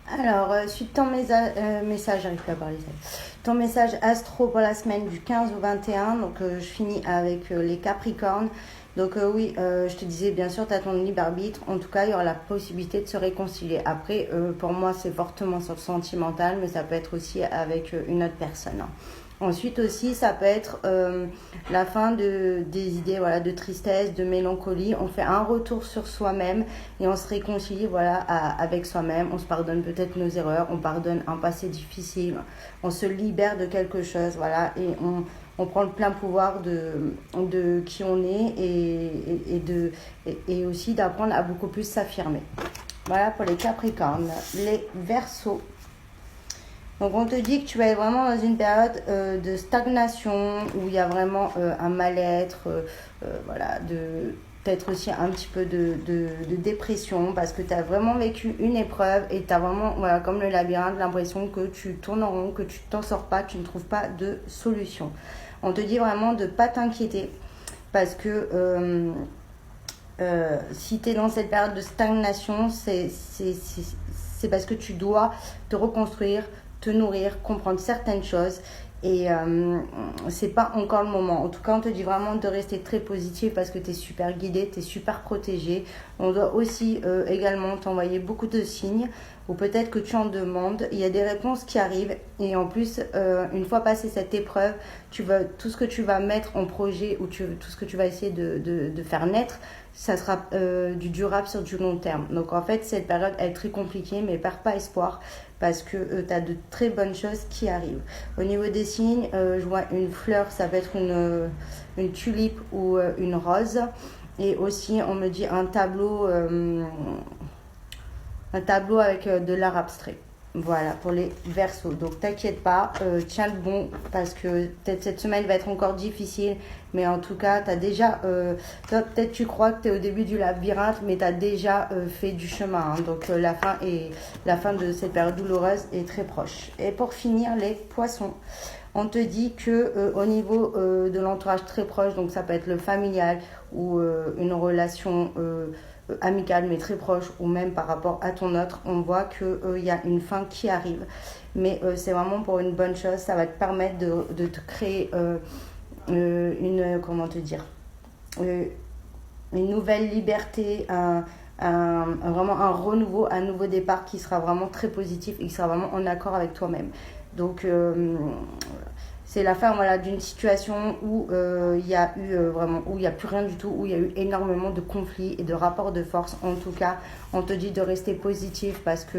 Alors, suite ton message, j'arrive plus à parler. Ton message astro pour la semaine du 15 au 21. Donc, je finis avec les Capricornes. Donc, oui, je te disais, bien sûr, tu as ton libre arbitre. En tout cas, il y aura la possibilité de se réconcilier. Après, pour moi, c'est fortement sur le sentimental, mais ça peut être aussi avec une autre personne, hein. Ensuite aussi, ça peut être la fin des idées, voilà, de tristesse, de mélancolie. On fait un retour sur soi-même et on se réconcilie, voilà, avec soi-même. On se pardonne peut-être nos erreurs, on pardonne un passé difficile, on se libère de quelque chose, voilà, et on prend le plein pouvoir de qui on est et aussi d'apprendre à beaucoup plus s'affirmer. Voilà pour les Capricornes. Les Verseaux. Donc on te dit que tu vas être vraiment dans une période de stagnation où il y a vraiment un mal-être, voilà, peut-être aussi un petit peu de dépression parce que tu as vraiment vécu une épreuve et tu as vraiment, voilà, comme le labyrinthe, l'impression que tu tournes en rond, que tu t'en sors pas, que tu ne trouves pas de solution. On te dit vraiment de ne pas t'inquiéter parce que si tu es dans cette période de stagnation, c'est parce que tu dois te reconstruire, te nourrir, comprendre certaines choses. Et c'est pas encore le moment. En tout cas, on te dit vraiment de rester très positif parce que tu es super guidé, tu es super protégé. On doit aussi également t'envoyer beaucoup de signes ou peut-être que tu en demandes. Il y a des réponses qui arrivent et en plus, une fois passé cette épreuve, tout ce que tu vas mettre en projet ou tout ce que tu vas essayer de faire naître, ça sera du durable sur du long terme. Donc en fait, cette période elle est très compliquée, mais perds pas espoir parce que tu as de très bonnes choses qui arrivent. Au niveau des signes, je vois une fleur, ça peut être une tulipe ou une rose. Et aussi, on me dit un tableau avec de l'art abstrait. Voilà, pour les Verseaux. Donc, t'inquiète pas, tiens le bon, parce que peut-être cette semaine va être encore difficile, mais en tout cas, t'as déjà, toi, peut-être tu crois que t'es au début du labyrinthe, mais t'as déjà fait du chemin, hein. Donc, la fin de cette période douloureuse est très proche. Et pour finir, les Poissons. On te dit que au niveau de l'entourage très proche, donc ça peut être le familial ou une relation amicale mais très proche ou même par rapport à ton autre, on voit qu'il y a une fin qui arrive. Mais c'est vraiment pour une bonne chose, ça va te permettre de te créer comment te dire, une nouvelle liberté, vraiment un renouveau, un nouveau départ qui sera vraiment très positif et qui sera vraiment en accord avec toi-même. Donc c'est la fin, voilà, d'une situation où il y a eu vraiment, où il n'y a plus rien du tout, où il y a eu énormément de conflits et de rapports de force. En tout cas, on te dit de rester positif parce que